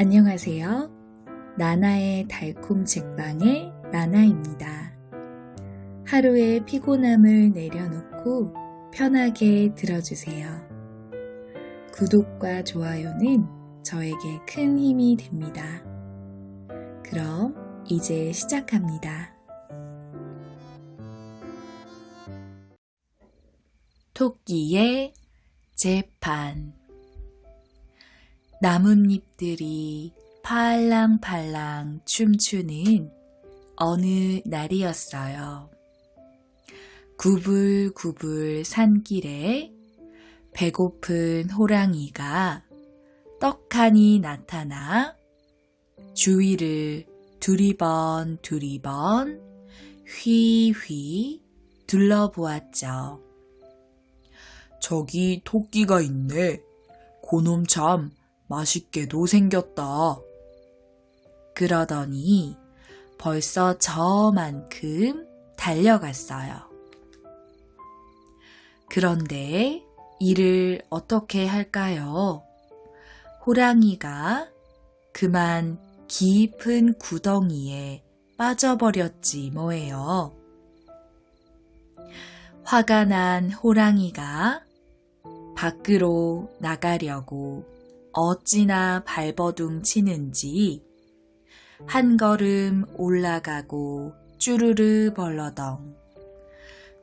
안녕하세요. 나나의 달콤 책방의 나나입니다. 하루의 피곤함을 내려놓고 편하게 들어주세요. 구독과 좋아요는 저에게 큰 힘이 됩니다. 그럼 이제 시작합니다. 토끼의 재판. 나뭇잎들이 팔랑팔랑 춤추는 어느 날이었어요. 구불구불 산길에 배고픈 호랑이가 떡하니 나타나 주위를 두리번 휘휘 둘러보았죠. 저기 토끼가 있네. 고놈 참 맛있게도 생겼다. 그러더니 벌써 저만큼 달려갔어요. 그런데 이를 어떻게 할까요? 호랑이가 그만 깊은 구덩이에 빠져버렸지 뭐예요. 화가 난 호랑이가 밖으로 나가려고 어찌나 발버둥 치는지 한 걸음 올라가고 쭈르르 벌러덩,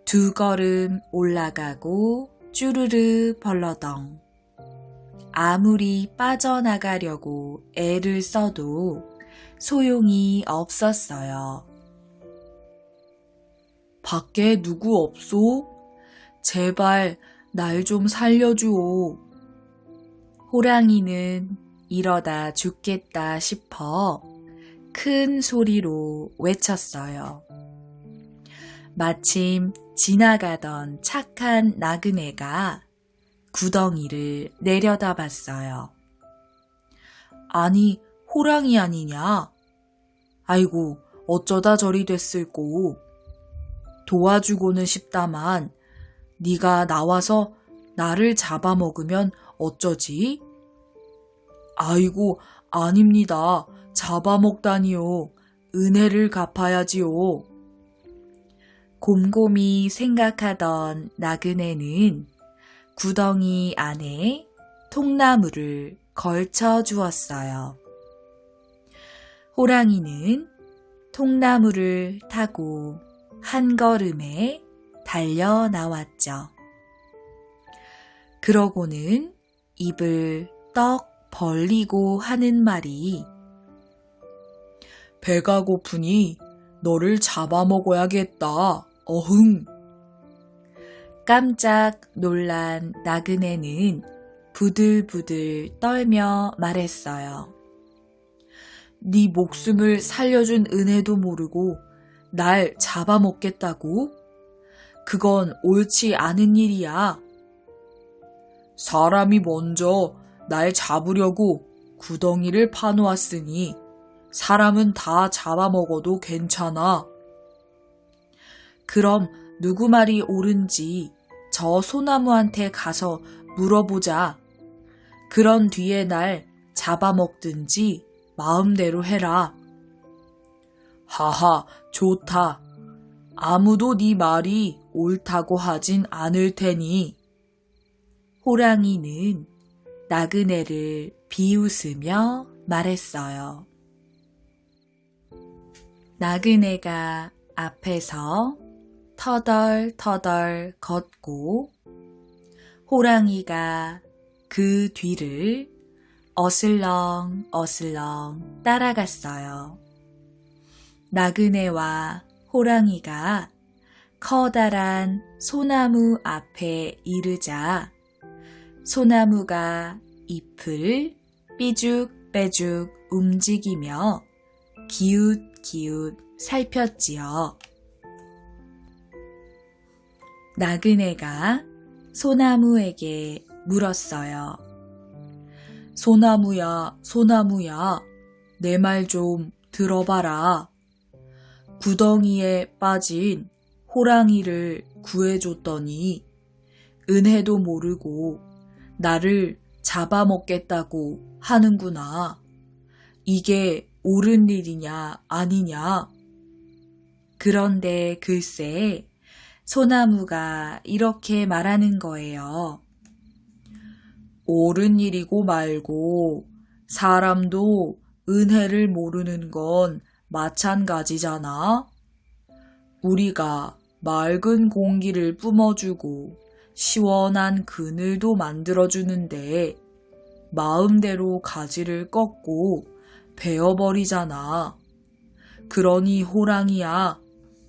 두 걸음 올라가고 쭈르르 벌러덩. 아무리 빠져나가려고 애를 써도 소용이 없었어요. 밖에 누구 없소? 제발 날 좀 살려주오. 호랑이는 이러다 죽겠다 싶어 큰 소리로 외쳤어요. 마침 지나가던 착한 나그네가 구덩이를 내려다봤어요. 아니, 호랑이 아니냐? 아이고, 어쩌다 저리 됐을꼬. 도와주고는 싶다만 네가 나와서 나를 잡아먹으면 어쩌지? 아이고, 아닙니다. 잡아먹다니요. 은혜를 갚아야지요. 곰곰이 생각하던 나그네는 구덩이 안에 통나무를 걸쳐 주었어요. 호랑이는 통나무를 타고 한 걸음에 달려 나왔죠. 그러고는 입을 떡 벌리고 하는 말이 배가 고프니 너를 잡아먹어야겠다. 어흥. 깜짝 놀란 나그네는 부들부들 떨며 말했어요. 네 목숨을 살려준 은혜도 모르고 날 잡아먹겠다고? 그건 옳지 않은 일이야. 사람이 먼저 날 잡으려고 구덩이를 파놓았으니 사람은 다 잡아먹어도 괜찮아. 그럼 누구 말이 옳은지 저 소나무한테 가서 물어보자. 그런 뒤에 날 잡아먹든지 마음대로 해라. 하하, 좋다. 아무도 네 말이 옳다고 하진 않을 테니. 호랑이는 나그네를 비웃으며 말했어요. 나그네가 앞에서 터덜터덜 걷고 호랑이가 그 뒤를 어슬렁어슬렁 따라갔어요. 나그네와 호랑이가 커다란 소나무 앞에 이르자 소나무가 잎을 삐죽빼죽 움직이며 기웃기웃 살폈지요. 나그네가 소나무에게 물었어요. 소나무야, 소나무야, 내 말 좀 들어봐라. 구덩이에 빠진 호랑이를 구해줬더니 은혜도 모르고 나를 잡아먹겠다고 하는구나. 이게 옳은 일이냐 아니냐. 그런데 글쎄 소나무가 이렇게 말하는 거예요. 옳은 일이고 말고 사람도 은혜를 모르는 건 마찬가지잖아. 우리가 맑은 공기를 뿜어주고 시원한 그늘도 만들어주는데 마음대로 가지를 꺾고 베어버리잖아. 그러니 호랑이야,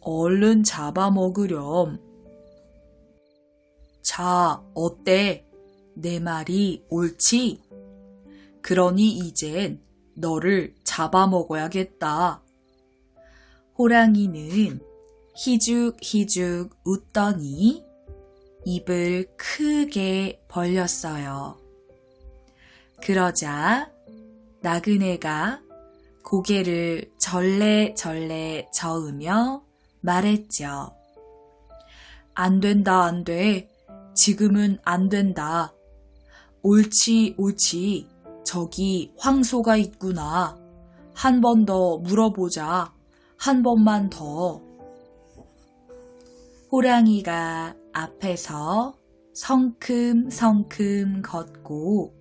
얼른 잡아먹으렴. 자, 어때? 내 말이 옳지? 그러니 이젠 너를 잡아먹어야겠다. 호랑이는 희죽희죽 웃더니 입을 크게 벌렸어요. 그러자 나그네가 고개를 절레절레 저으며 말했죠. 안 된다, 안 돼. 지금은 안 된다. 옳지, 옳지. 저기 황소가 있구나. 한 번 더 물어보자. 한 번만 더. 호랑이가 앞에서 성큼성큼 걷고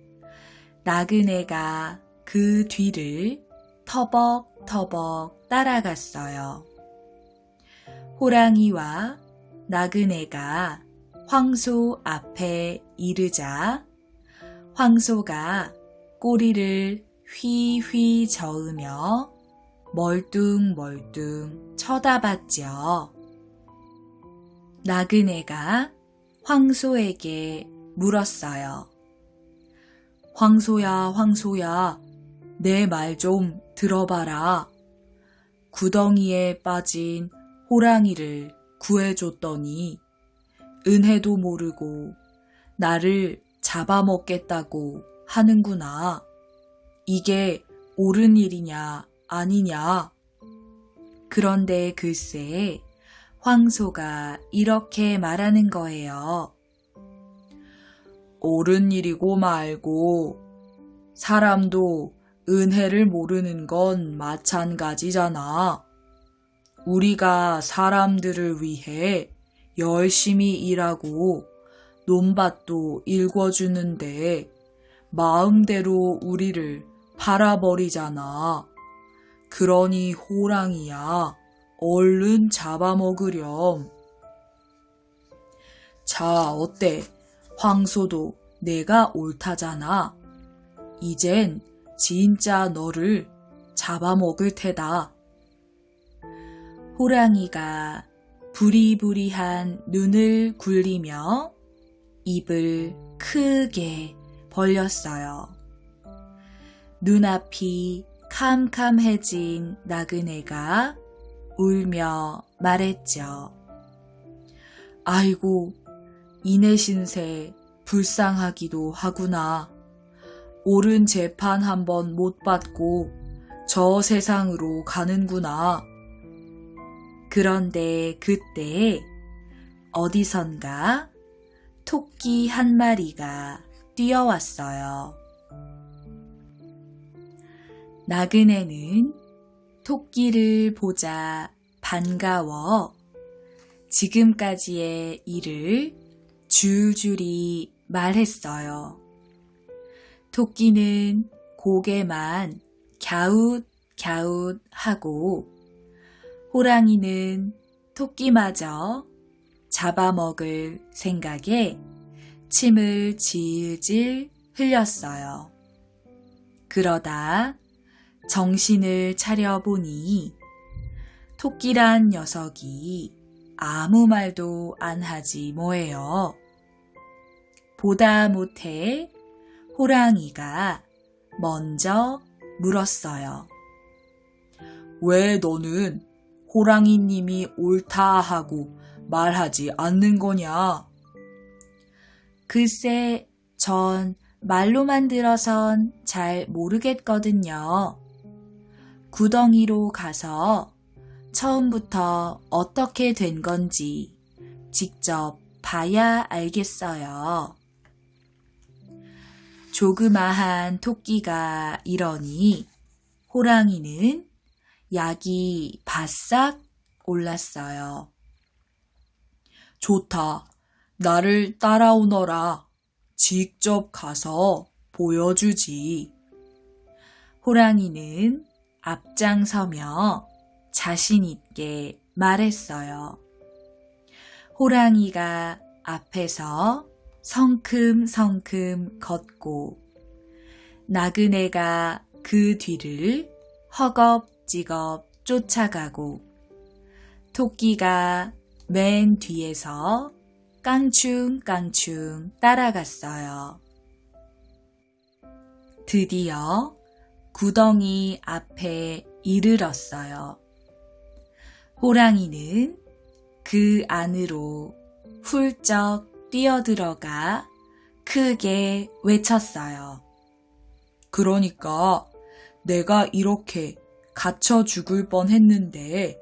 나그네가 그 뒤를 터벅터벅 따라갔어요. 호랑이와 나그네가 황소 앞에 이르자 황소가 꼬리를 휘휘 저으며 멀뚱멀뚱 쳐다봤지요. 나그네가 황소에게 물었어요. 황소야, 황소야, 내 말 좀 들어봐라. 구덩이에 빠진 호랑이를 구해줬더니 은혜도 모르고 나를 잡아먹겠다고 하는구나. 이게 옳은 일이냐 아니냐. 그런데 글쎄 황소가 이렇게 말하는 거예요. 옳은 일이고 말고 사람도 은혜를 모르는 건 마찬가지잖아. 우리가 사람들을 위해 열심히 일하고 논밭도 일궈주는데 마음대로 우리를 팔아버리잖아. 그러니 호랑이야, 얼른 잡아먹으렴. 자, 어때? 황소도 내가 옳다잖아. 이젠 진짜 너를 잡아먹을 테다. 호랑이가 부리부리한 눈을 굴리며 입을 크게 벌렸어요. 눈앞이 캄캄해진 나그네가 울며 말했죠. 아이고, 이내 신세 불쌍하기도 하구나. 옳은 재판 한번 못 받고 저 세상으로 가는구나. 그런데 그때 어디선가 토끼 한 마리가 뛰어왔어요. 나그네는 토끼를 보자 반가워 지금까지의 일을 줄줄이 말했어요. 토끼는 고개만 갸웃갸웃 하고 호랑이는 토끼마저 잡아먹을 생각에 침을 질질 흘렸어요. 그러다 정신을 차려보니 토끼란 녀석이 아무 말도 안 하지 뭐예요. 보다 못해 호랑이가 먼저 물었어요. 왜 너는 호랑이님이 옳다 하고 말하지 않는 거냐? 글쎄, 전 말로만 들어선 잘 모르겠거든요. 구덩이로 가서 처음부터 어떻게 된 건지 직접 봐야 알겠어요. 조그마한 토끼가 이러니 호랑이는 약이 바싹 올랐어요. 좋다. 나를 따라오너라. 직접 가서 보여주지. 호랑이는 앞장서며 자신 있게 말했어요. 호랑이가 앞에서 성큼성큼 걷고 나그네가 그 뒤를 허겁지겁 쫓아가고 토끼가 맨 뒤에서 깡충깡충 따라갔어요. 드디어 구덩이 앞에 이르렀어요. 호랑이는 그 안으로 훌쩍 뛰어들어가 크게 외쳤어요. 그러니까 내가 이렇게 갇혀 죽을 뻔했는데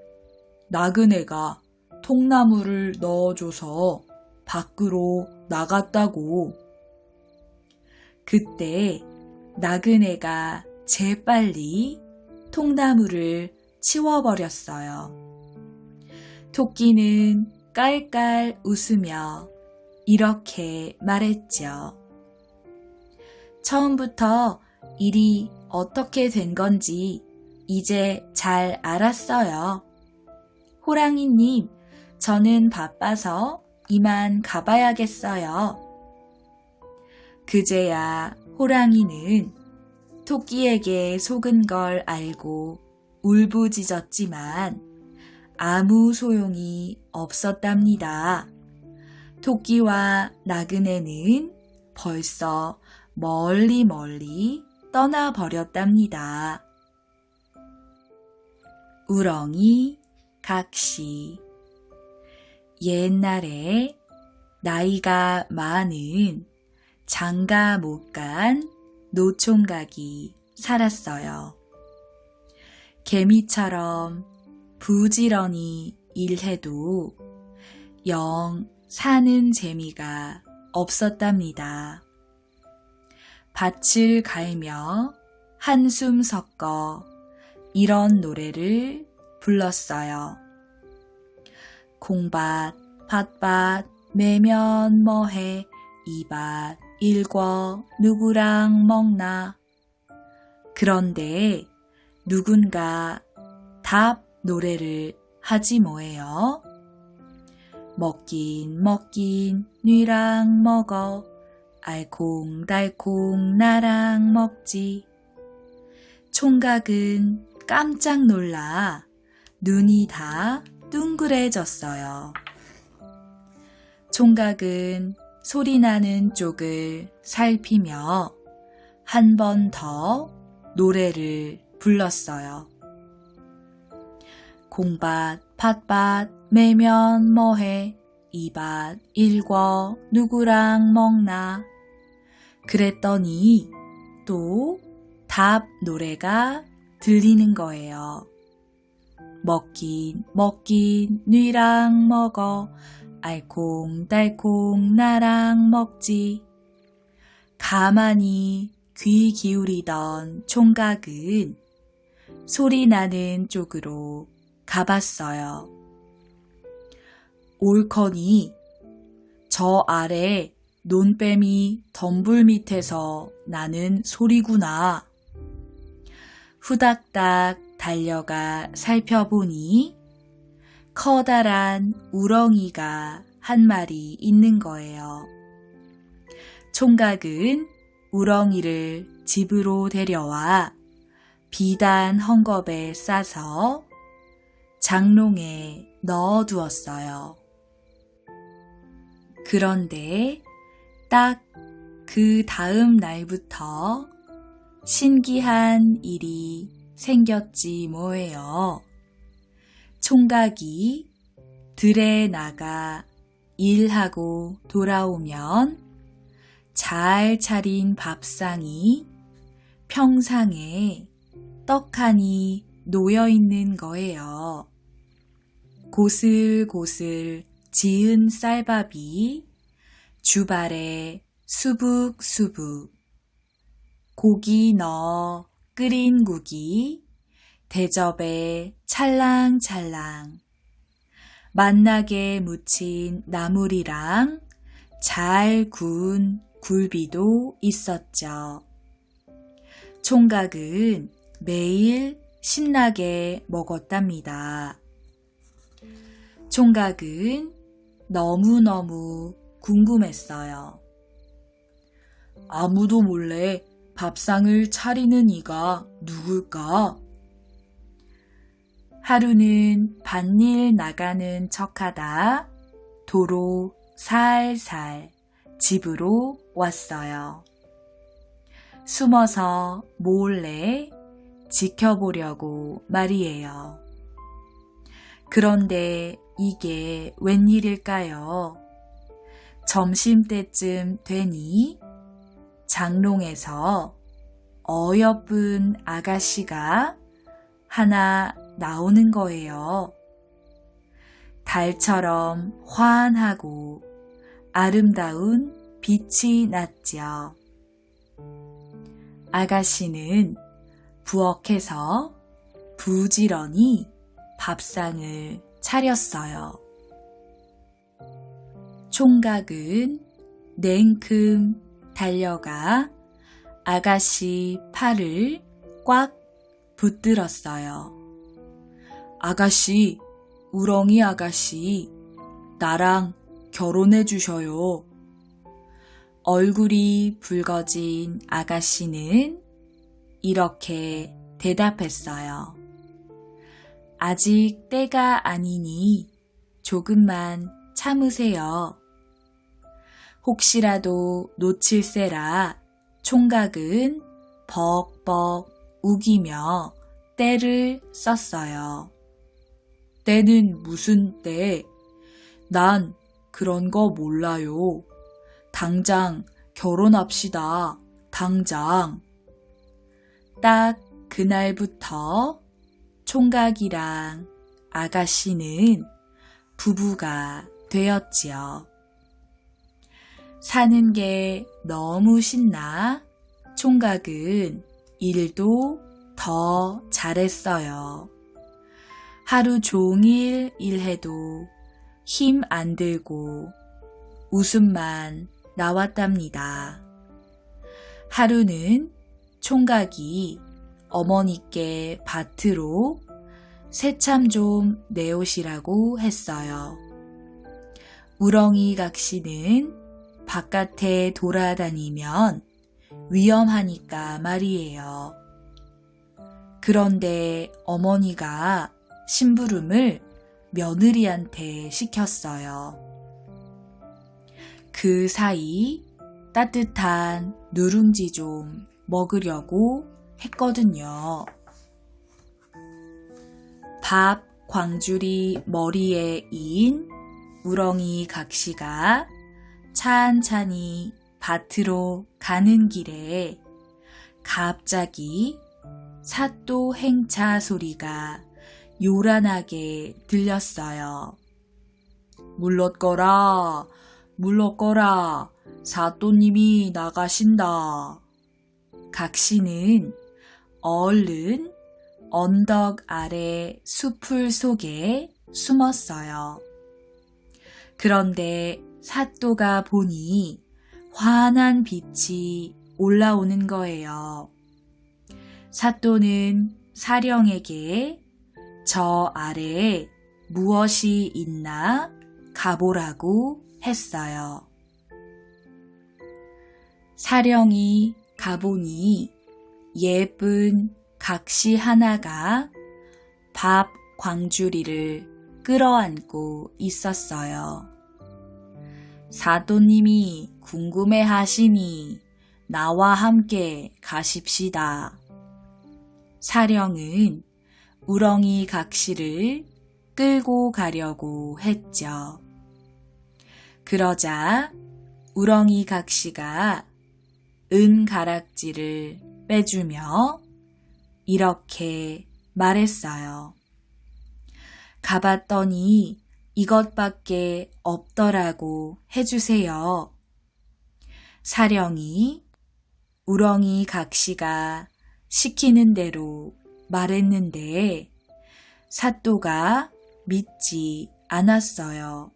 나그네가 통나무를 넣어줘서 밖으로 나갔다고. 그때 나그네가 재빨리 통나무를 치워버렸어요. 토끼는 깔깔 웃으며 이렇게 말했죠. 처음부터 일이 어떻게 된 건지 이제 잘 알았어요. 호랑이님, 저는 바빠서 이만 가봐야겠어요. 그제야 호랑이는 토끼에게 속은 걸 알고 울부짖었지만 아무 소용이 없었답니다. 토끼와 나그네는 벌써 멀리 떠나버렸답니다. 우렁이 각시. 옛날에 나이가 많은 장가 못 간 노총각이 살았어요. 개미처럼 부지런히 일해도 영 사는 재미가 없었답니다. 밭을 갈며 한숨 섞어 이런 노래를 불렀어요. 콩밭, 밭밭, 매면 뭐해, 이밭, 일궈, 누구랑 먹나. 그런데 누군가 답 노래를 하지 뭐예요? 먹긴 뉘랑 먹어, 알콩달콩 나랑 먹지. 총각은 깜짝 놀라 눈이 다 둥그레졌어요. 총각은 소리나는 쪽을 살피며 한 번 더 노래를 불렀어요. 콩밭, 팥밭, 매면 뭐해, 이밭, 일궈, 누구랑 먹나. 그랬더니 또 답 노래가 들리는 거예요. 먹긴 뉘랑 먹어, 알콩달콩 나랑 먹지. 가만히 귀 기울이던 총각은 소리 나는 쪽으로 가봤어요. 옳거니 저 아래 논뱀이 덤불 밑에서 나는 소리구나. 후닥닥 달려가 살펴보니 커다란 우렁이가 한 마리 있는 거예요. 총각은 우렁이를 집으로 데려와 비단 헝겊에 싸서 장롱에 넣어두었어요. 그런데 딱 그 다음 날부터 신기한 일이 생겼지 뭐예요. 총각이 들에 나가 일하고 돌아오면 잘 차린 밥상이 평상에 떡하니 놓여 있는 거예요. 고슬고슬 지은 쌀밥이 주발에 수북수북 고기 넣어 끓인 국이 대접에 찰랑찰랑 맛나게 무친 나물이랑 잘 구운 굴비도 있었죠. 총각은 매일 신나게 먹었답니다. 총각은 너무너무 궁금했어요. 아무도 몰래 밥상을 차리는 이가 누굴까? 하루는 밭일 나가는 척하다 도로 살살 집으로 왔어요. 숨어서 몰래 지켜보려고 말이에요. 그런데 이게 웬일일까요? 점심때쯤 되니 장롱에서 어여쁜 아가씨가 하나 나오는 거예요. 달처럼 환하고 아름다운 빛이 났죠. 아가씨는 부엌에서 부지런히 밥상을 차렸어요. 총각은 냉큼 달려가 아가씨 팔을 꽉 붙들었어요. 아가씨, 우렁이 아가씨, 나랑 결혼해 주셔요. 얼굴이 붉어진 아가씨는 이렇게 대답했어요. 아직 때가 아니니 조금만 참으세요. 혹시라도 놓칠세라 총각은 벅벅 우기며 떼를 썼어요. 때는 무슨 때? 난 그런 거 몰라요. 당장 결혼합시다. 당장. 딱 그날부터 총각이랑 아가씨는 부부가 되었지요. 사는 게 너무 신나 총각은 일도 더 잘했어요. 하루 종일 일해도 힘 안 들고 웃음만 나왔답니다. 하루는 총각이 어머니께 밭으로 새참 좀 내오시라고 했어요. 우렁이 각시는 바깥에 돌아다니면 위험하니까 말이에요. 그런데 어머니가 심부름을 며느리한테 시켰어요. 그 사이 따뜻한 누룽지 좀 먹으려고 했거든요. 밥 광줄이 머리에 이인 우렁이 각시가 찬찬히 밭으로 가는 길에 갑자기 사또 행차 소리가 요란하게 들렸어요. 물렀거라, 물렀거라, 사또님이 나가신다. 각시는 얼른 언덕 아래 숲을 속에 숨었어요. 그런데 사또가 보니 환한 빛이 올라오는 거예요. 사또는 사령에게 저 아래에 무엇이 있나 가보라고 했어요. 사령이 가보니 예쁜 각시 하나가 밥 광주리를 끌어안고 있었어요. 사또님이 궁금해 하시니 나와 함께 가십시다. 사령은 우렁이 각시를 끌고 가려고 했죠. 그러자 우렁이 각시가 은가락지를 빼주며 이렇게 말했어요. 가봤더니 이것밖에 없더라고 해주세요. 사령이 우렁이 각시가 시키는 대로 말했는데 사또가 믿지 않았어요.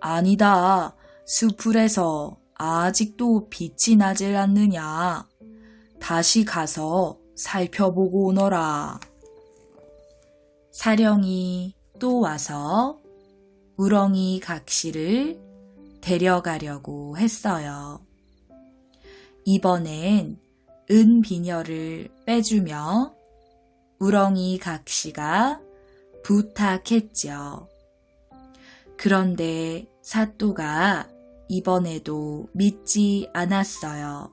아니다. 수풀에서 아직도 빛이 나질 않느냐. 다시 가서 살펴보고 오너라. 사령이 또 와서 우렁이 각시를 데려가려고 했어요. 이번엔 은비녀를 빼주며 우렁이 각시가 부탁했죠. 그런데 사또가 이번에도 믿지 않았어요.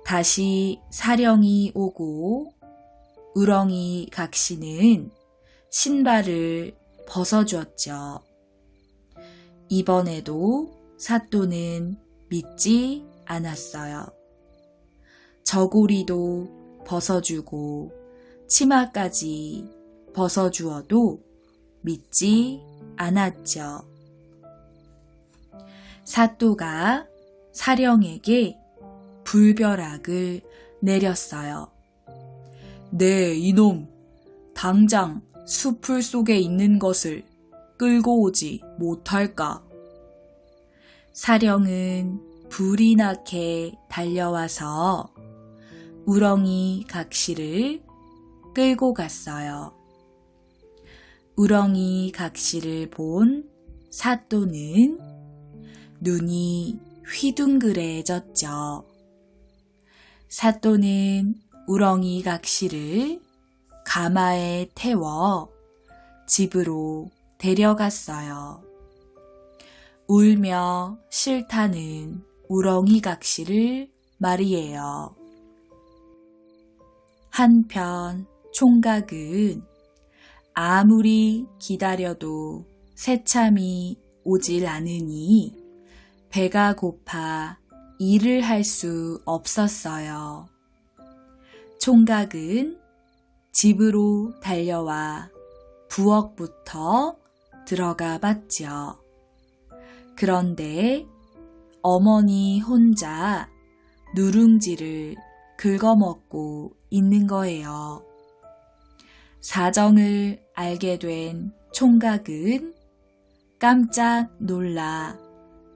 다시 사령이 오고 우렁이 각시는 신발을 벗어주었죠. 이번에도 사또는 믿지 않았어요. 저고리도 벗어주고 치마까지 벗어주어도 믿지 않았죠. 사또가 사령에게 불벼락을 내렸어요. 네, 이놈. 당장 수풀 속에 있는 것을 끌고 오지 못할까? 사령은 불이 나게 달려와서 우렁이 각시를 끌고 갔어요. 우렁이 각시를 본 사또는 눈이 휘둥그레졌죠. 사또는 우렁이 각시를 가마에 태워 집으로 데려갔어요. 울며 싫다는 우렁이 각시를 말이에요. 한편 총각은 아무리 기다려도 새참이 오질 않으니 배가 고파 일을 할 수 없었어요. 총각은 집으로 달려와 부엌부터 들어가 봤죠. 그런데 어머니 혼자 누룽지를 긁어먹고 있는 거예요. 사정을 알게 된 총각은 깜짝 놀라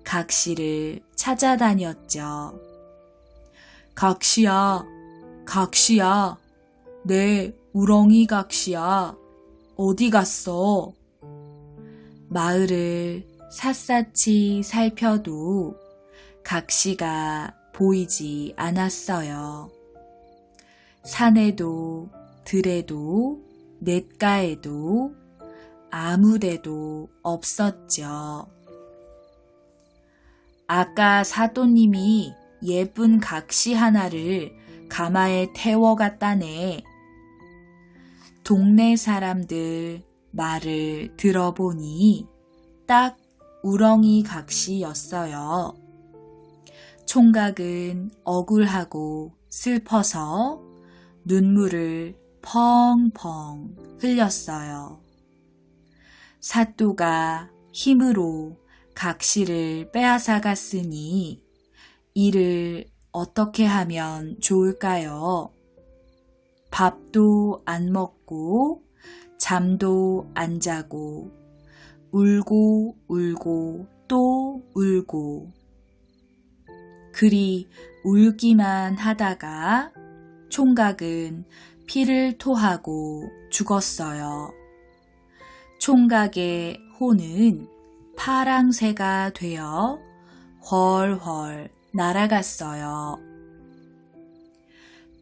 각시를 찾아다녔죠. 각시야, 각시야, 내 우렁이 각시야, 어디 갔어? 마을을 샅샅이 살펴도 각시가 보이지 않았어요. 산에도 들에도 냇가에도 아무데도 없었죠. 아까 사또님이 예쁜 각시 하나를 가마에 태워갔다네. 동네 사람들 말을 들어보니 딱 우렁이 각시였어요. 총각은 억울하고 슬퍼서 눈물을 펑펑 흘렸어요. 사또가 힘으로 각시를 빼앗아 갔으니 이를 어떻게 하면 좋을까요? 밥도 안 먹고 잠도 안 자고 울고 울고 또 울고 그리 울기만 하다가 총각은 피를 토하고 죽었어요. 총각의 혼은 파랑새가 되어 훨훨 날아갔어요.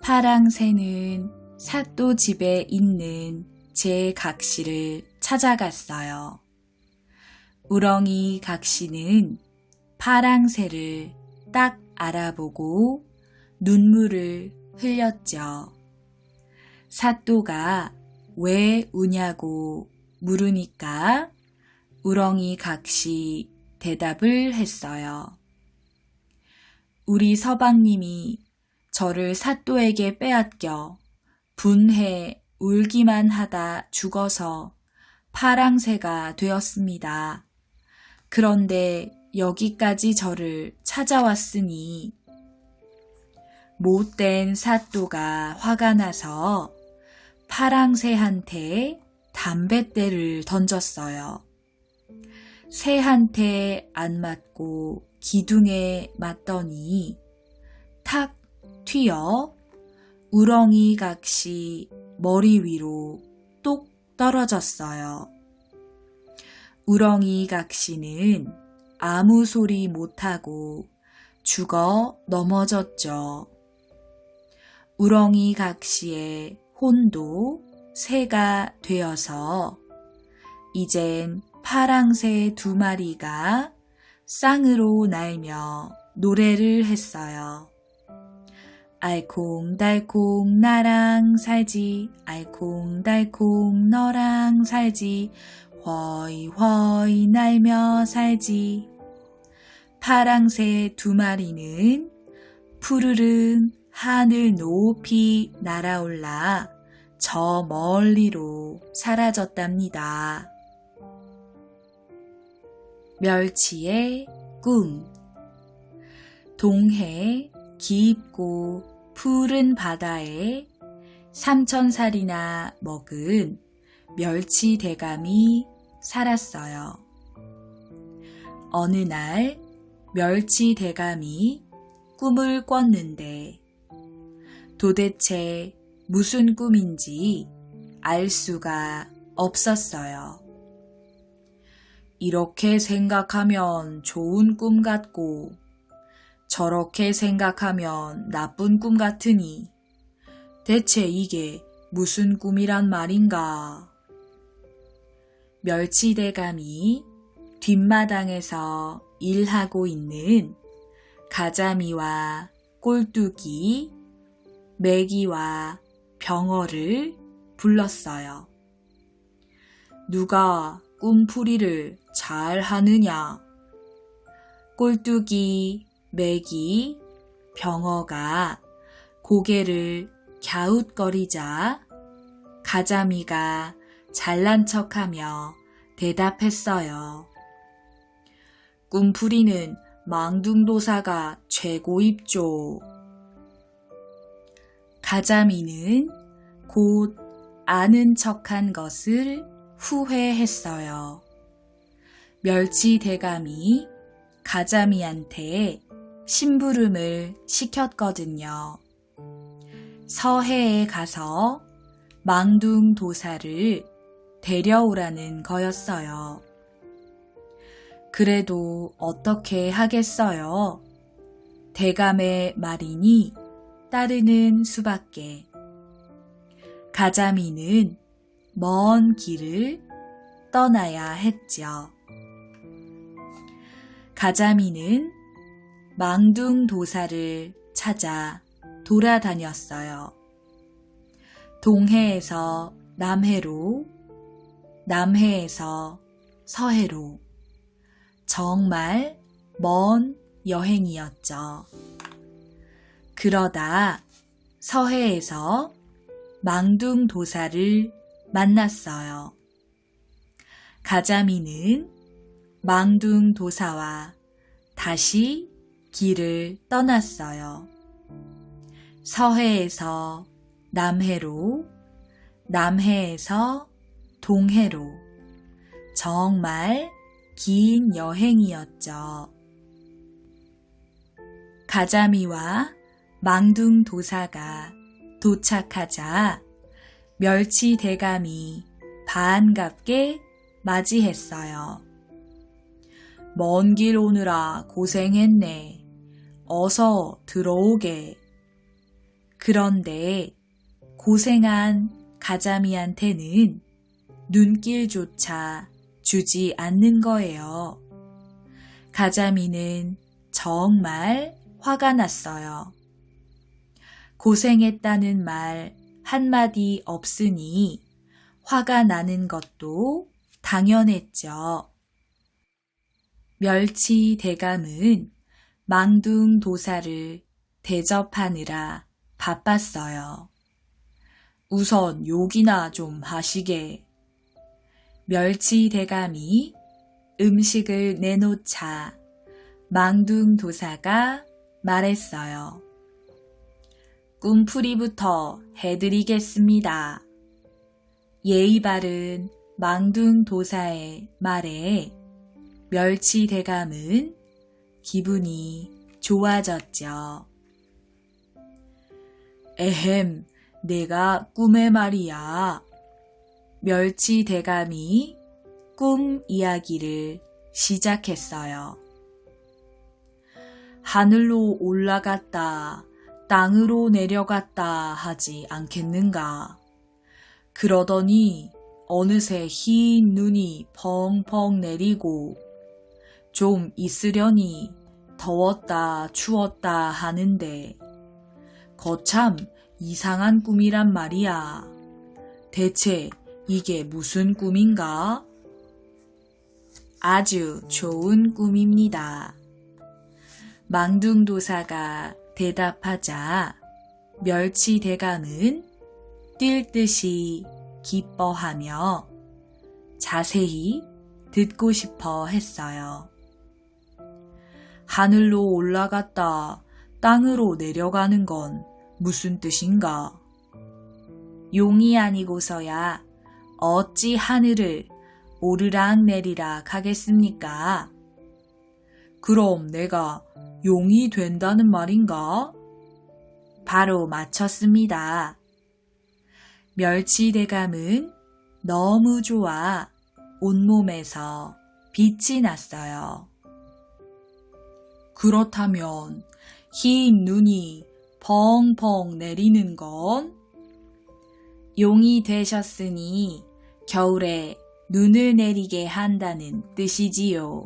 파랑새는 사또 집에 있는 제 각시를 찾아갔어요. 우렁이 각시는 파랑새를 딱 알아보고 눈물을 흘렸죠. 사또가 왜 우냐고 물으니까 우렁이 각시 대답을 했어요. 우리 서방님이 저를 사또에게 빼앗겨 분해 울기만 하다 죽어서 파랑새가 되었습니다. 그런데 여기까지 저를 찾아왔으니 못된 사또가 화가 나서 파랑새한테 담뱃대를 던졌어요. 새한테 안 맞고 기둥에 맞더니 탁 튀어 우렁이 각시 머리 위로 똑 떨어졌어요. 우렁이 각시는 아무 소리 못하고 죽어 넘어졌죠. 우렁이 각시의 혼도 새가 되어서 이젠 파랑새 2마리가 쌍으로 날며 노래를 했어요. 알콩달콩 나랑 살지, 알콩달콩 너랑 살지, 허이허이 날며 살지. 파랑새 2마리는 푸르른 하늘 높이 날아올라 저 멀리로 사라졌답니다. 멸치의 꿈. 동해 깊고 푸른 바다에 3,000살이나 먹은 멸치 대감이 살았어요. 어느 날 멸치 대감이 꿈을 꿨는데 도대체 무슨 꿈인지 알 수가 없었어요. 이렇게 생각하면 좋은 꿈 같고 저렇게 생각하면 나쁜 꿈 같으니 대체 이게 무슨 꿈이란 말인가? 멸치대감이 뒷마당에서 일하고 있는 가자미와 꼴뚜기, 메기와 병어를 불렀어요. 누가 꿈풀이를 잘 하느냐? 꼴뚜기, 메기, 병어가 고개를 갸웃거리자 가자미가 잘난 척하며 대답했어요. 꿈풀이는 망둥도사가 최고입죠. 가자미는 곧 아는 척한 것을 후회했어요. 멸치대감이 가자미한테 심부름을 시켰거든요. 서해에 가서 망둥도사를 데려오라는 거였어요. 그래도 어떻게 하겠어요? 대감의 말이니 따르는 수밖에. 가자미는 먼 길을 떠나야 했죠. 가자미는 망둥도사를 찾아 돌아다녔어요. 동해에서 남해로, 남해에서 서해로. 정말 먼 여행이었죠. 그러다 서해에서 망둥도사를 만났어요. 가자미는 망둥도사와 다시 길을 떠났어요. 서해에서 남해로, 남해에서 동해로. 정말 긴 여행이었죠. 가자미와 망둥도사가 도착하자 멸치대감이 반갑게 맞이했어요. 먼 길 오느라 고생했네. 어서 들어오게. 그런데 고생한 가자미한테는 눈길조차 주지 않는 거예요. 가자미는 정말 화가 났어요. 고생했다는 말 한마디 없으니 화가 나는 것도 당연했죠. 멸치 대감은 망둥도사를 대접하느라 바빴어요. 우선 욕이나 좀 하시게. 멸치 대감이 음식을 내놓자 망둥도사가 말했어요. 꿈풀이부터 해드리겠습니다. 예의 바른 망둥도사의 말에 멸치대감은 기분이 좋아졌죠. 에헴, 내가 꿈에 말이야. 멸치대감이 꿈 이야기를 시작했어요. 하늘로 올라갔다, 땅으로 내려갔다 하지 않겠는가. 그러더니 어느새 흰 눈이 펑펑 내리고 좀 있으려니 더웠다 추웠다 하는데 거참 이상한 꿈이란 말이야. 대체 이게 무슨 꿈인가? 아주 좋은 꿈입니다. 망둥도사가 대답하자 멸치대감은 뛸 듯이 기뻐하며 자세히 듣고 싶어 했어요. 하늘로 올라갔다 땅으로 내려가는 건 무슨 뜻인가? 용이 아니고서야 어찌 하늘을 오르락 내리락 하겠습니까? 그럼 내가 용이 된다는 말인가? 바로 맞췄습니다. 멸치대감은 너무 좋아 온몸에서 빛이 났어요. 그렇다면 흰 눈이 펑펑 내리는 건 용이 되셨으니 겨울에 눈을 내리게 한다는 뜻이지요.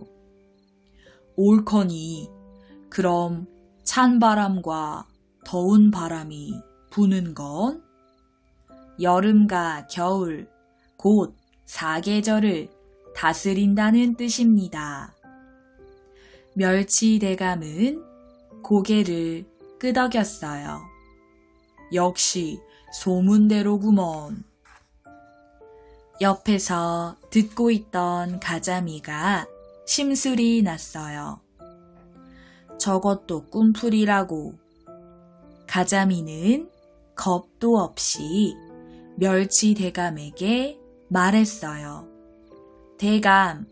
옳거니 그럼 찬 바람과 더운 바람이 부는 건 여름과 겨울 곧 사계절을 다스린다는 뜻입니다. 멸치대감은 고개를 끄덕였어요. 역시 소문대로구먼. 옆에서 듣고 있던 가자미가 심술이 났어요. 저것도 꿈풀이라고. 가자미는 겁도 없이 멸치대감에게 말했어요. 대감,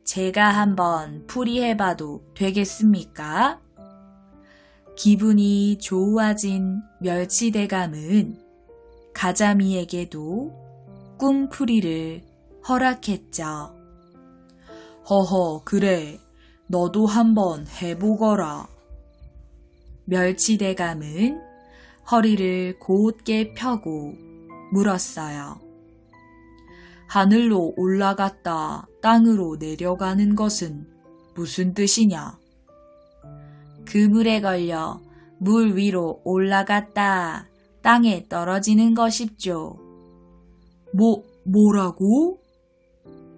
제가 한번 풀이해봐도 되겠습니까? 기분이 좋아진 멸치대감은 가자미에게도 꿈풀이를 허락했죠. 허허, 그래. 너도 한번 해보거라. 멸치대감은 허리를 곧게 펴고 물었어요. 하늘로 올라갔다 땅으로 내려가는 것은 무슨 뜻이냐? 그물에 걸려 물 위로 올라갔다 땅에 떨어지는 것입죠. 뭐라고?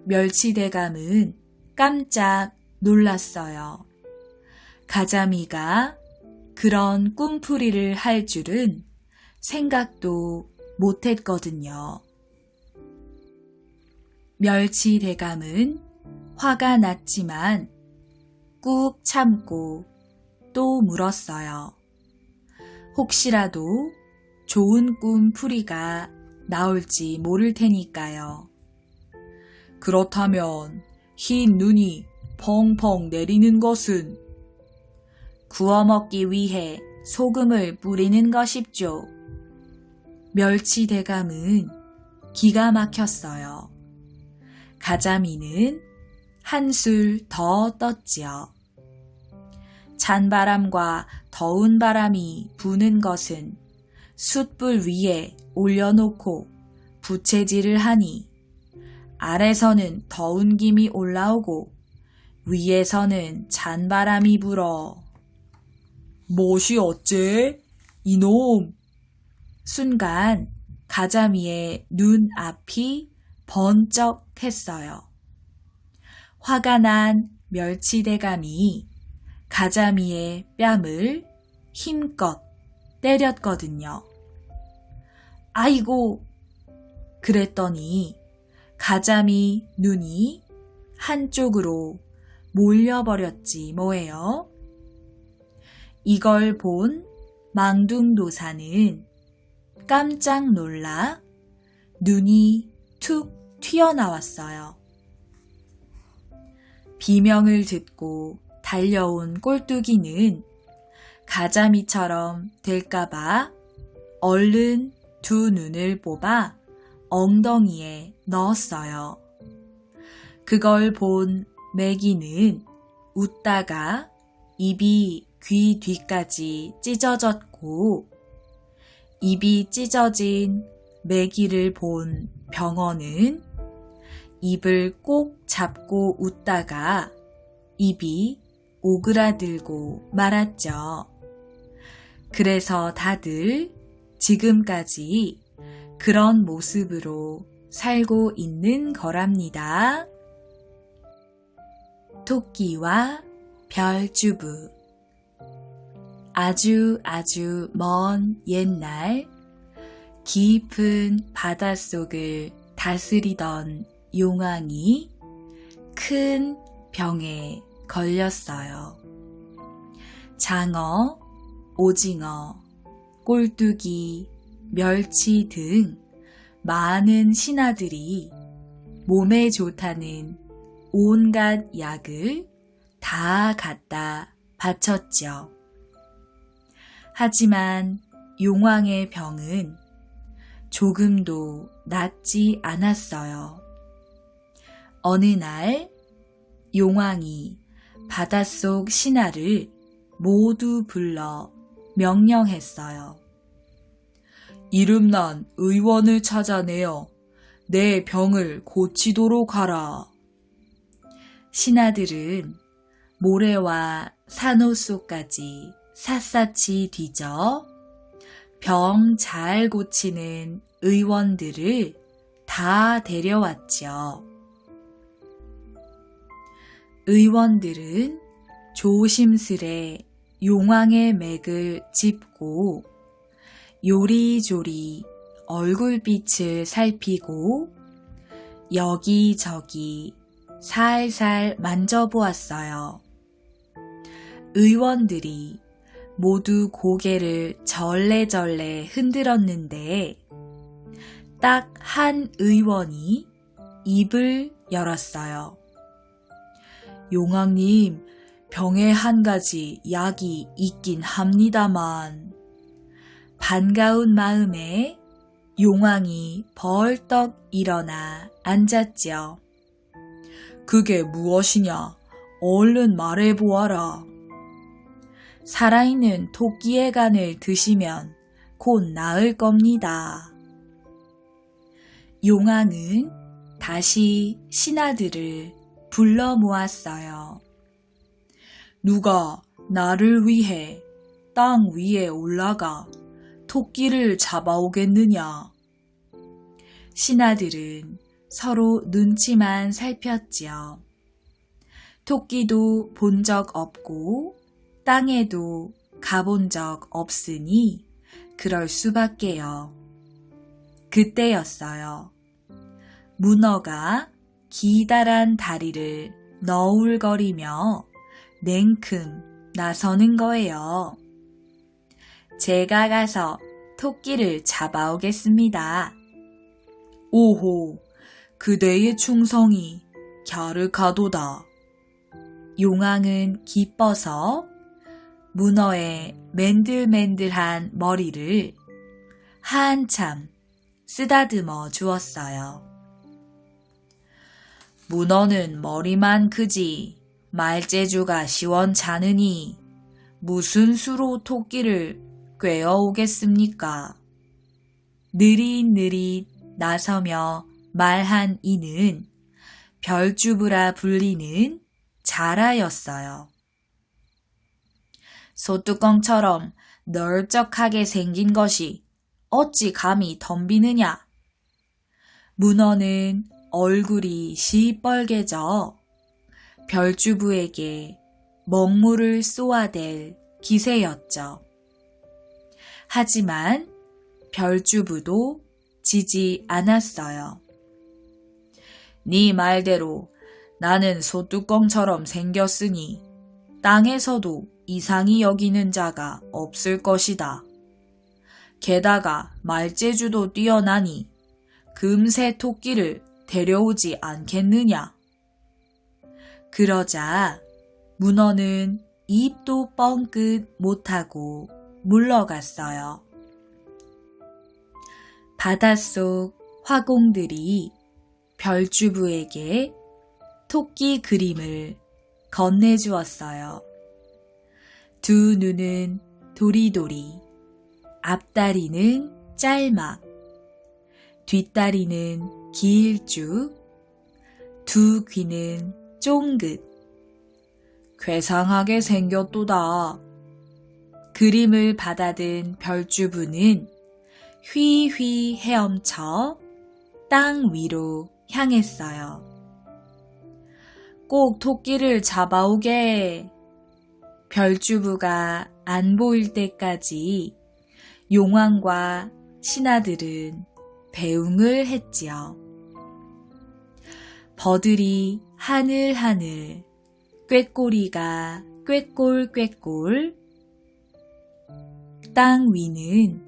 멸치대감은 깜짝 놀랐어요. 가자미가 그런 꿈풀이를 할 줄은 생각도 못했거든요. 멸치대감은 화가 났지만 꾹 참고 또 물었어요. 혹시라도 좋은 꿈풀이가 나올지 모를 테니까요. 그렇다면 흰 눈이 펑펑 내리는 것은 구워 먹기 위해 소금을 뿌리는 것입죠. 멸치대감은 기가 막혔어요. 가자미는 한술 더 떴지요. 찬바람과 더운 바람이 부는 것은 숯불 위에 올려놓고 부채질을 하니 아래서는 더운 김이 올라오고 위에서는 찬바람이 불어. 무엇이 어째? 이놈! 순간 가자미의 눈 앞이 번쩍했어요. 화가 난 멸치대감이 가자미의 뺨을 힘껏 때렸거든요. 아이고! 그랬더니 가자미 눈이 한쪽으로 몰려버렸지 뭐예요. 이걸 본 망둥도사는 깜짝 놀라 눈이 툭 튀어나왔어요. 비명을 듣고 달려온 꼴뚜기는 가자미처럼 될까봐 얼른 두 눈을 뽑아 엉덩이에 넣었어요. 그걸 본 메기는 웃다가 입이 귀 뒤까지 찢어졌고, 입이 찢어진 메기를 본 병어는 입을 꼭 잡고 웃다가 입이 오그라들고 말았죠. 그래서 다들 지금까지 그런 모습으로 살고 있는 거랍니다. 토끼와 별주부. 아주 먼 옛날 깊은 바닷속을 다스리던 용왕이 큰 병에 걸렸어요. 장어, 오징어, 꼴뚜기, 멸치 등 많은 신하들이 몸에 좋다는 온갖 약을 다 갖다 바쳤죠. 하지만 용왕의 병은 조금도 낫지 않았어요. 어느 날 용왕이 바닷속 신하를 모두 불러 명령했어요. 이름난 의원을 찾아내어 내 병을 고치도록 하라. 신하들은 모래와 산호 속까지 샅샅이 뒤져 병 잘 고치는 의원들을 다 데려왔죠. 의원들은 조심스레 용왕의 맥을 짚고 요리조리 얼굴빛을 살피고 여기저기 살살 만져보았어요. 의원들이 모두 고개를 절레절레 흔들었는데 딱 한 의원이 입을 열었어요. 용왕님, 병에 한 가지 약이 있긴 합니다만. 반가운 마음에 용왕이 벌떡 일어나 앉았지요. 그게 무엇이냐? 얼른 말해보아라. 살아있는 토끼의 간을 드시면 곧 나을 겁니다. 용왕은 다시 신하들을 불러 모았어요. 누가 나를 위해 땅 위에 올라가 토끼를 잡아오겠느냐? 신하들은 서로 눈치만 살폈지요. 토끼도 본 적 없고 땅에도 가본 적 없으니 그럴 수밖에요. 그때였어요. 문어가 기다란 다리를 너울거리며 냉큼 나서는 거예요. 제가 가서 토끼를 잡아오겠습니다. 오호, 그대의 충성이 갸륵하도다. 용왕은 기뻐서 문어의 맨들맨들한 머리를 한참 쓰다듬어 주었어요. 문어는 머리만 크지 말재주가 시원찮으니 무슨 수로 토끼를 꿰어오겠습니까? 느릿느릿 나서며 말한 이는 별주부라 불리는 자라였어요. 소뚜껑처럼 널쩍하게 생긴 것이 어찌 감히 덤비느냐? 문어는 얼굴이 시뻘개져 별주부에게 먹물을 쏘아댈 기세였죠. 하지만 별주부도 지지 않았어요. 네 말대로 나는 소뚜껑처럼 생겼으니 땅에서도 이상히 여기는 자가 없을 것이다. 게다가 말재주도 뛰어나니 금세 토끼를 데려오지 않겠느냐. 그러자 문어는 입도 뻥끗 못하고 물러갔어요. 바닷속 화공들이 별주부에게 토끼 그림을 건네주었어요. 두 눈은 도리도리, 앞다리는 짤막, 뒷다리는 길쭉, 두 귀는 쫑긋. 괴상하게 생겼도다. 그림을 받아든 별주부는 휘휘 헤엄쳐 땅 위로 향했어요. 꼭 토끼를 잡아오게. 별주부가 안 보일 때까지 용왕과 신하들은 배웅을 했지요. 버들이 하늘하늘, 꾀꼬리가 꾀꼴꾀꼴. 땅 위는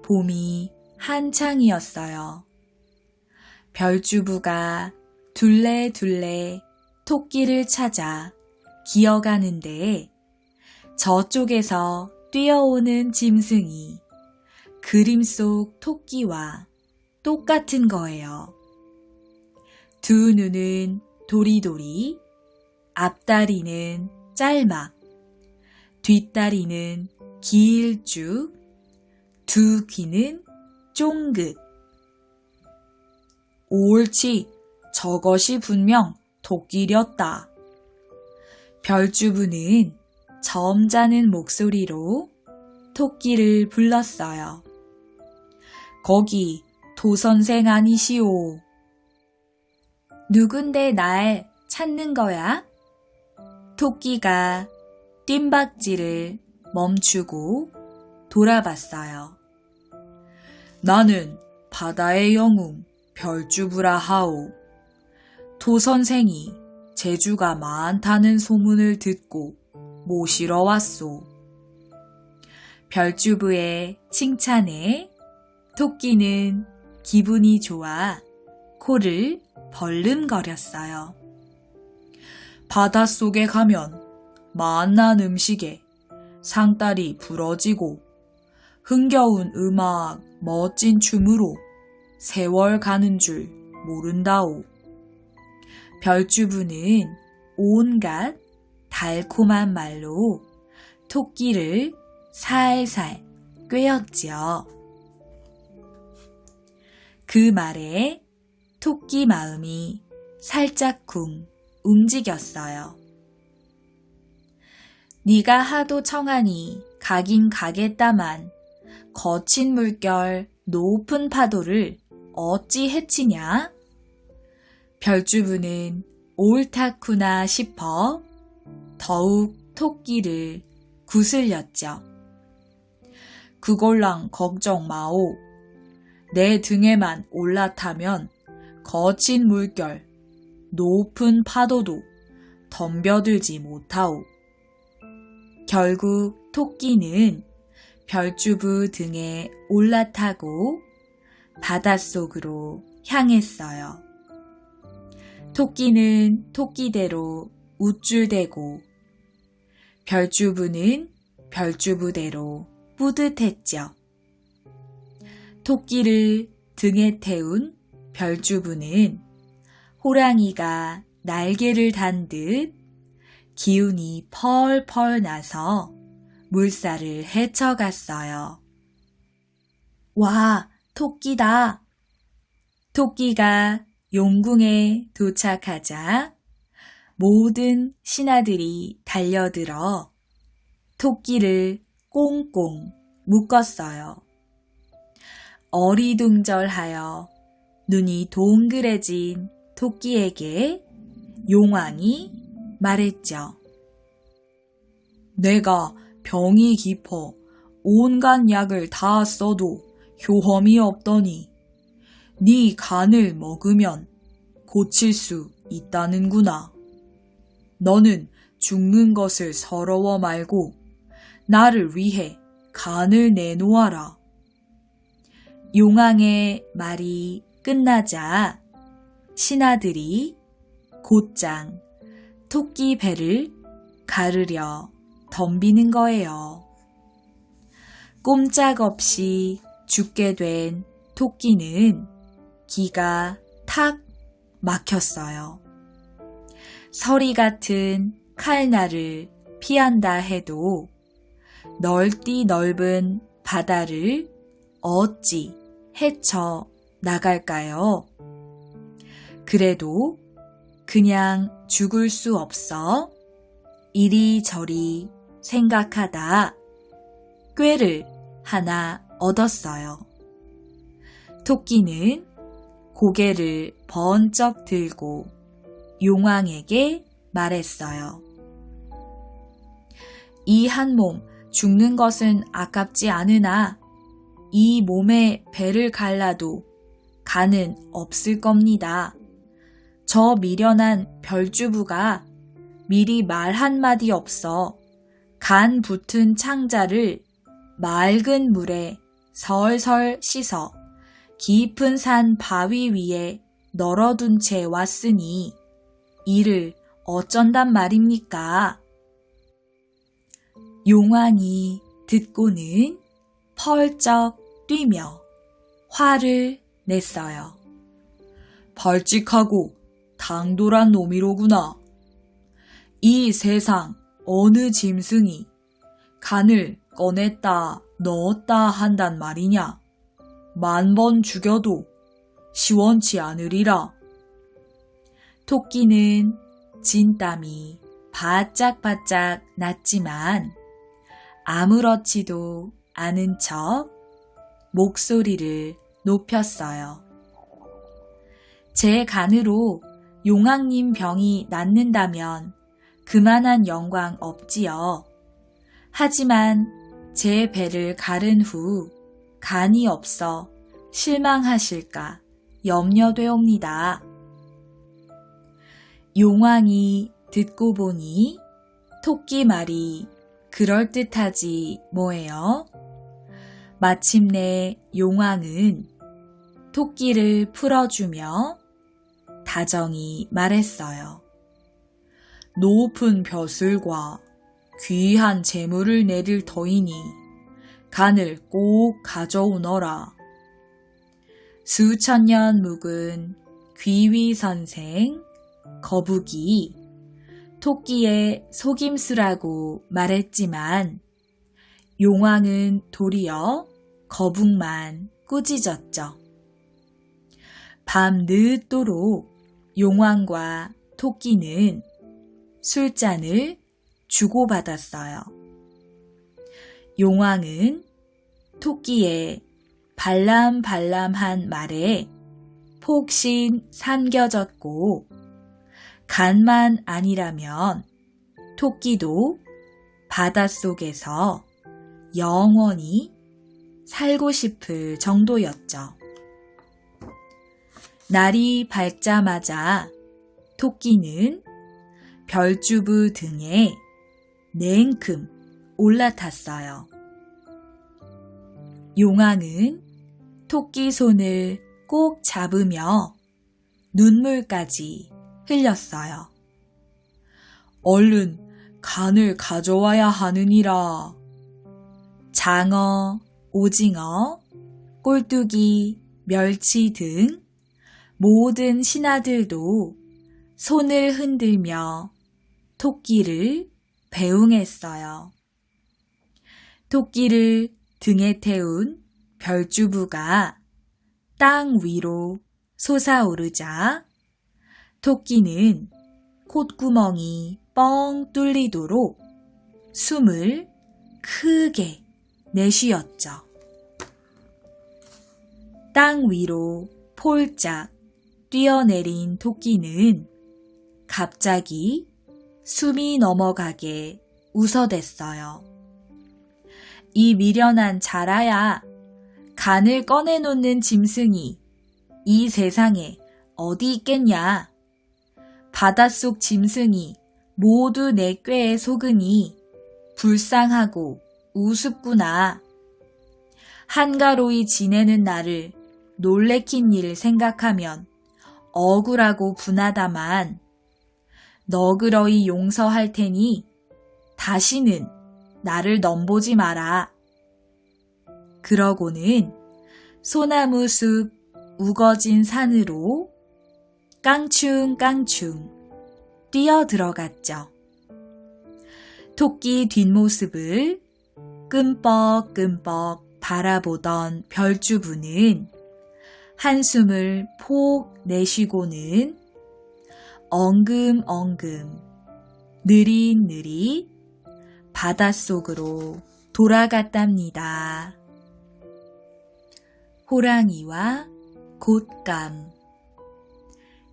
봄이 한창이었어요. 별주부가 둘레둘레 토끼를 찾아 기어가는데 저쪽에서 뛰어오는 짐승이 그림 속 토끼와 똑같은 거예요. 두 눈은 도리도리, 앞다리는 짤막, 뒷다리는 길쭉, 두 귀는 쫑긋. 옳지, 저것이 분명 토끼렸다. 별주부는 점잖은 목소리로 토끼를 불렀어요. 거기 도선생 아니시오. 누군데 날 찾는 거야? 토끼가 뜀박질을 멈추고 돌아봤어요. 나는 바다의 영웅 별주부라 하오. 도선생이 재주가 많다는 소문을 듣고 모시러 왔소. 별주부의 칭찬에 토끼는 기분이 좋아 코를 벌름거렸어요. 바닷속에 가면 맛난 음식에 상다리 부러지고 흥겨운 음악, 멋진 춤으로 세월 가는 줄 모른다오. 별주부는 온갖 달콤한 말로 토끼를 살살 꿰었지요. 그 말에 토끼 마음이 살짝쿵 움직였어요. 네가 하도 청하니 가긴 가겠다만 거친 물결 높은 파도를 어찌 헤치냐? 별주부는 옳다구나 싶어 더욱 토끼를 구슬렸죠. 그걸랑 걱정 마오. 내 등에만 올라타면 거친 물결, 높은 파도도 덤벼들지 못하오. 결국 토끼는 별주부 등에 올라타고 바닷속으로 향했어요. 토끼는 토끼대로 우쭐대고 별주부는 별주부대로 뿌듯했죠. 토끼를 등에 태운 별주부는 호랑이가 날개를 단 듯 기운이 펄펄 나서 물살을 헤쳐갔어요. 와, 토끼다. 토끼가 용궁에 도착하자 모든 신하들이 달려들어 토끼를 꽁꽁 묶었어요. 어리둥절하여 눈이 동그래진 토끼에게 용왕이 말했죠. 내가 병이 깊어 온갖 약을 다 써도 효험이 없더니 네 간을 먹으면 고칠 수 있다는구나. 너는 죽는 것을 서러워 말고 나를 위해 간을 내놓아라. 용왕의 말이 끝나자 신하들이 곧장 토끼 배를 가르려 덤비는 거예요. 꼼짝없이 죽게 된 토끼는 기가 탁 막혔어요. 서리 같은 칼날을 피한다 해도 넓디 넓은 바다를 어찌 헤쳐 나갈까요? 그래도 그냥 죽을 수 없어 이리저리 생각하다 꾀를 하나 얻었어요. 토끼는 고개를 번쩍 들고 용왕에게 말했어요. 이 한 몸 죽는 것은 아깝지 않으나 이 몸에 배를 갈라도 간은 없을 겁니다. 저 미련한 별주부가 미리 말 한마디 없어 간 붙은 창자를 맑은 물에 설설 씻어 깊은 산 바위 위에 널어둔 채 왔으니 이를 어쩐단 말입니까? 용왕이 듣고는 펄쩍 뛰며 화를 냈어요. 발칙하고 당돌한 놈이로구나. 이 세상 어느 짐승이 간을 꺼냈다 넣었다 한단 말이냐. 10,000번 죽여도 시원치 않으리라. 토끼는 진땀이 바짝바짝 났지만 아무렇지도 않은 척 목소리를 높였어요. 제 간으로 용왕님 병이 낫는다면 그만한 영광 없지요. 하지만 제 배를 가른 후 간이 없어 실망하실까 염려되옵니다. 용왕이 듣고 보니 토끼 말이 그럴듯하지 뭐예요. 마침내 용왕은 토끼를 풀어주며 다정히 말했어요. 높은 벼슬과 귀한 재물을 내릴 터이니 간을 꼭 가져오너라. 수천 년 묵은 귀위선생 거북이 토끼의 속임수라고 말했지만 용왕은 도리어 거북만 꾸짖었죠. 밤 늦도록 용왕과 토끼는 술잔을 주고받았어요. 용왕은 토끼의 발람발람한 말에 폭신 삼겨졌고 간만 아니라면 토끼도 바닷속에서 영원히 살고 싶을 정도였죠. 날이 밝자마자 토끼는 별주부 등에 냉큼 올라탔어요. 용왕은 토끼 손을 꼭 잡으며 눈물까지 흘렸어요. 얼른 간을 가져와야 하느니라. 장어, 오징어, 꼴뚜기, 멸치 등 모든 신하들도 손을 흔들며 토끼를 배웅했어요. 토끼를 등에 태운 별주부가 땅 위로 솟아오르자 토끼는 콧구멍이 뻥 뚫리도록 숨을 크게 내쉬었죠. 땅 위로 폴짝 뛰어내린 토끼는 갑자기 숨이 넘어가게 웃어댔어요. 이 미련한 자라야, 간을 꺼내놓는 짐승이 이 세상에 어디 있겠냐. 바닷속 짐승이 모두 내 꾀에 속으니 불쌍하고 우습구나. 한가로이 지내는 나를 놀래킨 일 생각하면 억울하고 분하다만 너그러이 용서할 테니 다시는 나를 넘보지 마라. 그러고는 소나무 숲 우거진 산으로 깡충깡충 뛰어 들어갔죠. 토끼 뒷모습을 끔뻑끔뻑 바라보던 별주부는 한숨을 폭 내쉬고는 엉금엉금 느릿느릿 바닷속으로 돌아갔답니다. 호랑이와 곶감.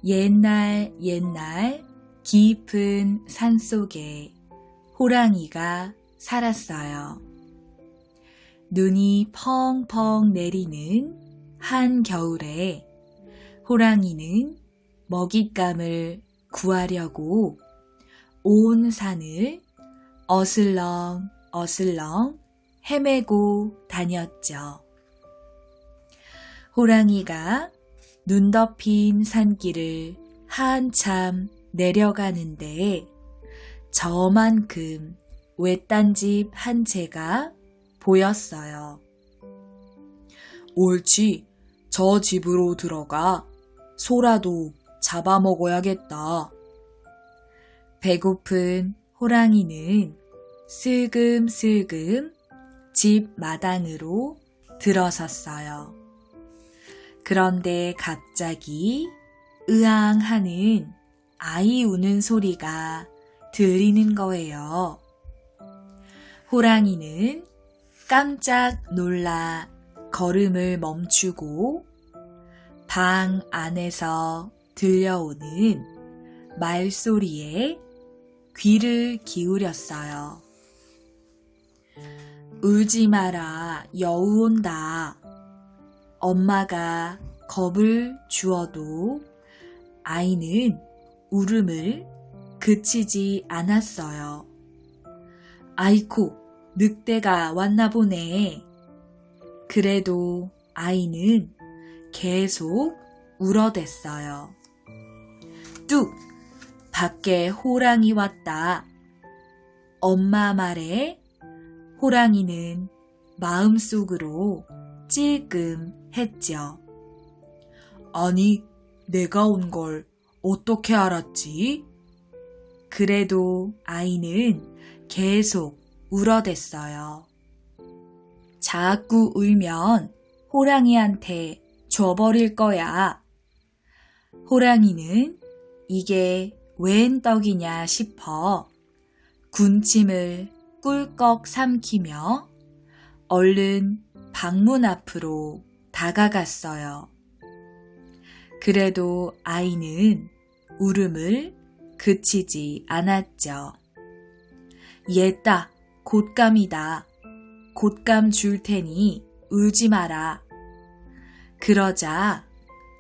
옛날 깊은 산속에 호랑이가 살았어요. 눈이 펑펑 내리는 한겨울에 호랑이는 먹잇감을 구하려고 온 산을 어슬렁 헤매고 다녔죠. 호랑이가 눈 덮인 산길을 한참 내려가는데 저만큼 외딴 집 한 채가 보였어요. 옳지, 저 집으로 들어가 소라도 잡아먹어야겠다. 배고픈 호랑이는 슬금슬금 집 마당으로 들어섰어요. 그런데 갑자기 으앙하는 아이 우는 소리가 들리는 거예요. 호랑이는 깜짝 놀라 걸음을 멈추고 방 안에서 들려오는 말소리에 귀를 기울였어요. 울지 마라, 여우 온다. 엄마가 겁을 주어도 아이는 울음을 그치지 않았어요. 아이쿠, 늑대가 왔나 보네. 그래도 아이는 계속 울어댔어요. 뚝! 밖에 호랑이 왔다. 엄마 말에 호랑이는 마음속으로 찔끔했죠. 아니, 내가 온 걸 어떻게 알았지? 그래도 아이는 계속 울어댔어요. 자꾸 울면 호랑이한테 줘버릴 거야. 호랑이는 이게 웬 떡이냐 싶어 군침을 꿀꺽 삼키며 얼른 방문 앞으로 다가갔어요. 그래도 아이는 울음을 그치지 않았죠. 얘따, 곶감이다. 곶감 줄 테니 울지 마라. 그러자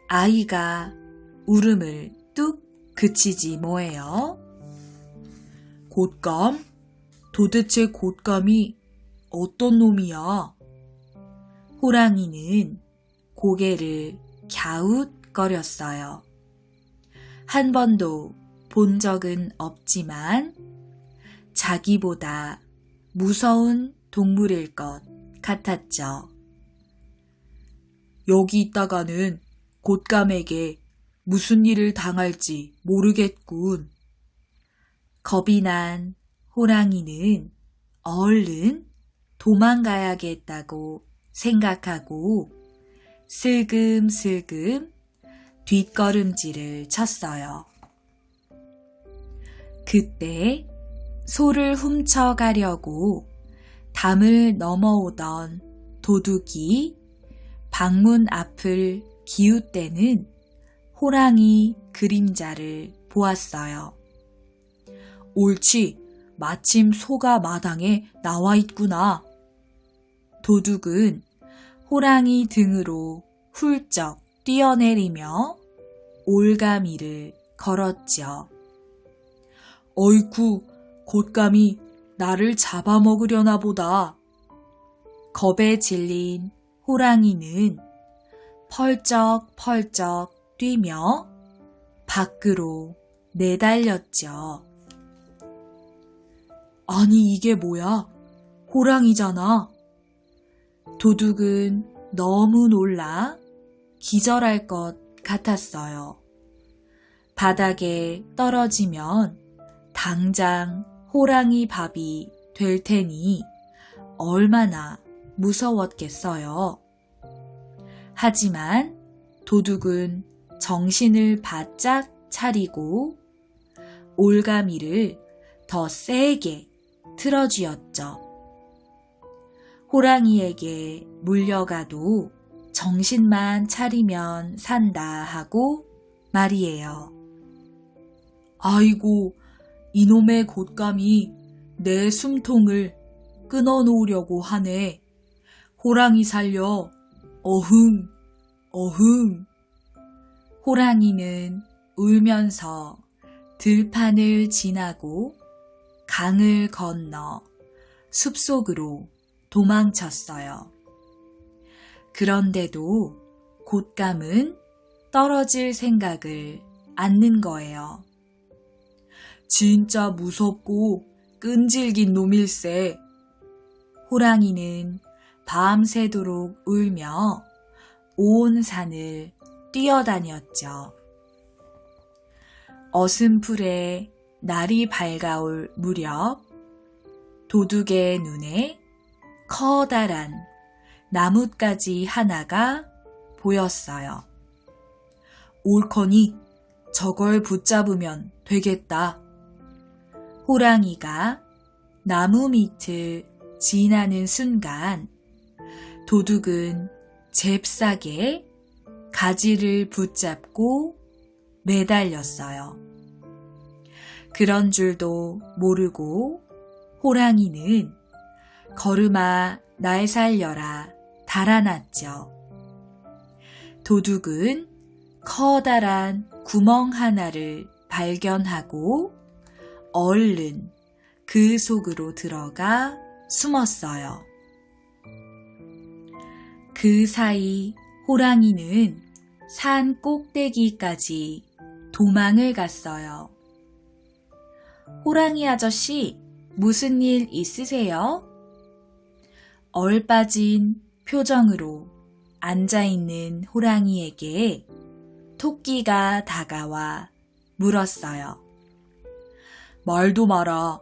아이가 울음을 뚝 그치지 뭐예요. 곶감? 도대체 곶감이 어떤 놈이야? 호랑이는 고개를 갸웃거렸어요. 한 번도 본 적은 없지만 자기보다 무서운 동물일 것 같았죠. 여기 있다가는 곶감에게 무슨 일을 당할지 모르겠군. 겁이 난 호랑이는 얼른 도망가야겠다고 생각하고 슬금슬금 뒷걸음질을 쳤어요. 그때 소를 훔쳐가려고 담을 넘어오던 도둑이 방문 앞을 기웃대는 호랑이 그림자를 보았어요. 옳지, 마침 소가 마당에 나와 있구나. 도둑은 호랑이 등으로 훌쩍 뛰어내리며 올가미를 걸었죠. 어이쿠, 곶감이 나를 잡아먹으려나 보다. 겁에 질린 호랑이는 펄쩍펄쩍 뛰며 밖으로 내달렸죠. 아니, 이게 뭐야? 호랑이잖아. 도둑은 너무 놀라 기절할 것 같았어요. 바닥에 떨어지면 당장 호랑이 밥이 될 테니 얼마나 무서웠겠어요. 하지만 도둑은 정신을 바짝 차리고 올가미를 더 세게 틀어쥐었죠. 호랑이에게 물려가도 정신만 차리면 산다 하고 말이에요. 아이고, 이놈의 곶감이 내 숨통을 끊어놓으려고 하네. 호랑이 살려. 어흥, 어흥. 호랑이는 울면서 들판을 지나고 강을 건너 숲속으로 도망쳤어요. 그런데도 곶감은 떨어질 생각을 않는 거예요. 진짜 무섭고 끈질긴 놈일세. 호랑이는 밤새도록 울며 온 산을 뛰어다녔죠. 어슴풀에 날이 밝아올 무렵 도둑의 눈에 커다란 나뭇가지 하나가 보였어요. 옳거니 저걸 붙잡으면 되겠다. 호랑이가 나무 밑을 지나는 순간 도둑은 잽싸게 가지를 붙잡고 매달렸어요. 그런 줄도 모르고 호랑이는 걸음아 날 살려라 달아났죠. 도둑은 커다란 구멍 하나를 발견하고 얼른 그 속으로 들어가 숨었어요. 그 사이 호랑이는 산 꼭대기까지 도망을 갔어요. 호랑이 아저씨, 무슨 일 있으세요? 얼빠진 표정으로 앉아있는 호랑이에게 토끼가 다가와 물었어요. 말도 마라.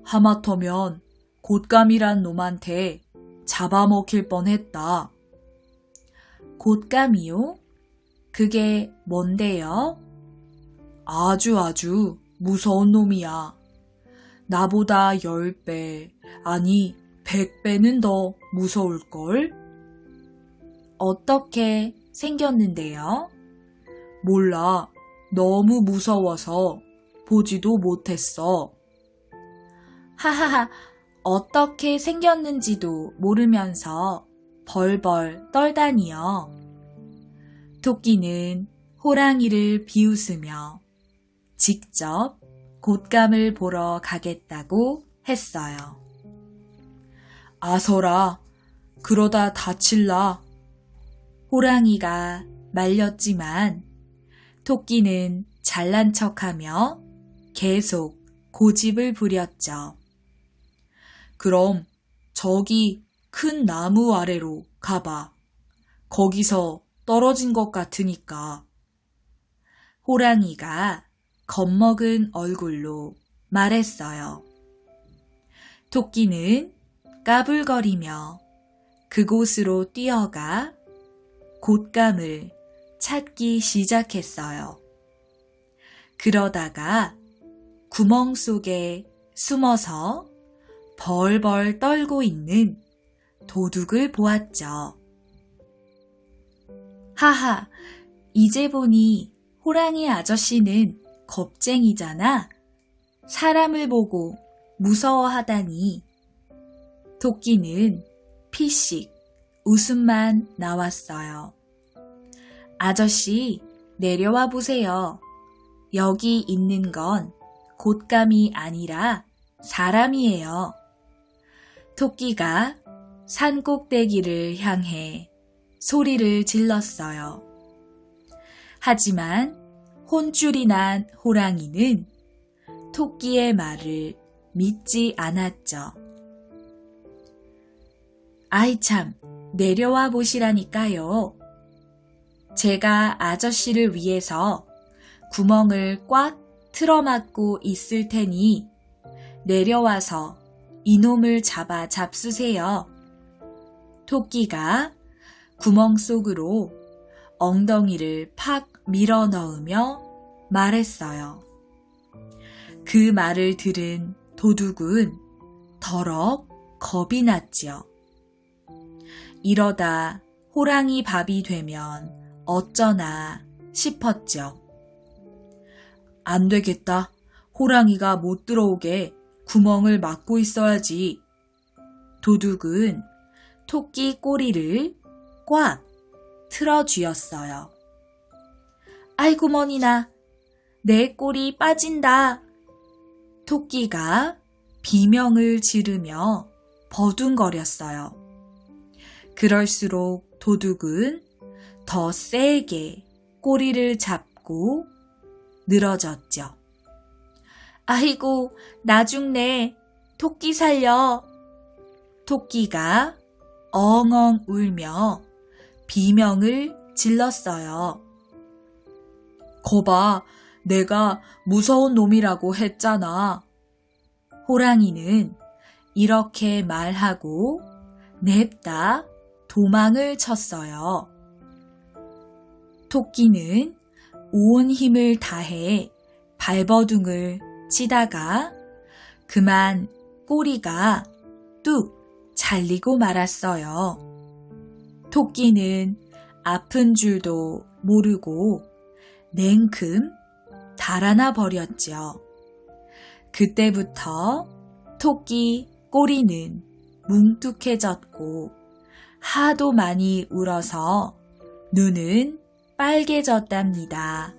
하마터면 곶감이란 놈한테 잡아먹힐 뻔했다. 곶감이요? 그게 뭔데요? 아주 무서운 놈이야. 나보다 10배, 아니 100배는 더 무서울걸? 어떻게 생겼는데요? 몰라. 너무 무서워서 보지도 못했어. 하하하, 어떻게 생겼는지도 모르면서 벌벌 떨다니요. 토끼는 호랑이를 비웃으며 직접 곶감을 보러 가겠다고 했어요. 아서라, 그러다 다칠라. 호랑이가 말렸지만 토끼는 잘난 척하며 계속 고집을 부렸죠. 그럼 저기 큰 나무 아래로 가봐. 거기서 떨어진 것 같으니까. 호랑이가 겁먹은 얼굴로 말했어요. 토끼는 까불거리며 그곳으로 뛰어가 곶감을 찾기 시작했어요. 그러다가 구멍 속에 숨어서 벌벌 떨고 있는 도둑을 보았죠. 하하, 이제 보니 호랑이 아저씨는 겁쟁이잖아. 사람을 보고 무서워하다니. 토끼는 피식 웃음만 나왔어요. 아저씨, 내려와 보세요. 여기 있는 건 곶감이 아니라 사람이에요. 토끼가 산 꼭대기를 향해 소리를 질렀어요. 하지만 혼쭐이 난 호랑이는 토끼의 말을 믿지 않았죠. 아이 참, 내려와 보시라니까요. 제가 아저씨를 위해서 구멍을 꽉 틀어막고 있을 테니 내려와서 이놈을 잡아 잡수세요. 토끼가 구멍 속으로 엉덩이를 팍 밀어 넣으며 말했어요. 그 말을 들은 도둑은 더럭 겁이 났지요. 이러다 호랑이 밥이 되면 어쩌나 싶었죠. 안 되겠다. 호랑이가 못 들어오게 구멍을 막고 있어야지. 도둑은 토끼 꼬리를 꽉 틀어쥐었어요. 아이고 머니나, 내 꼬리 빠진다. 토끼가 비명을 지르며 버둥거렸어요. 그럴수록 도둑은 더 세게 꼬리를 잡고 늘어졌죠. 아이고, 나 죽네. 토끼 살려. 토끼가 엉엉 울며 비명을 질렀어요. 거봐, 내가 무서운 놈이라고 했잖아. 호랑이는 이렇게 말하고 냅다 도망을 쳤어요. 토끼는 온 힘을 다해 발버둥을 치다가 그만 꼬리가 뚝 잘리고 말았어요. 토끼는 아픈 줄도 모르고 냉큼 달아나 버렸죠. 그때부터 토끼 꼬리는 뭉툭해졌고 하도 많이 울어서 눈은 빨개졌답니다.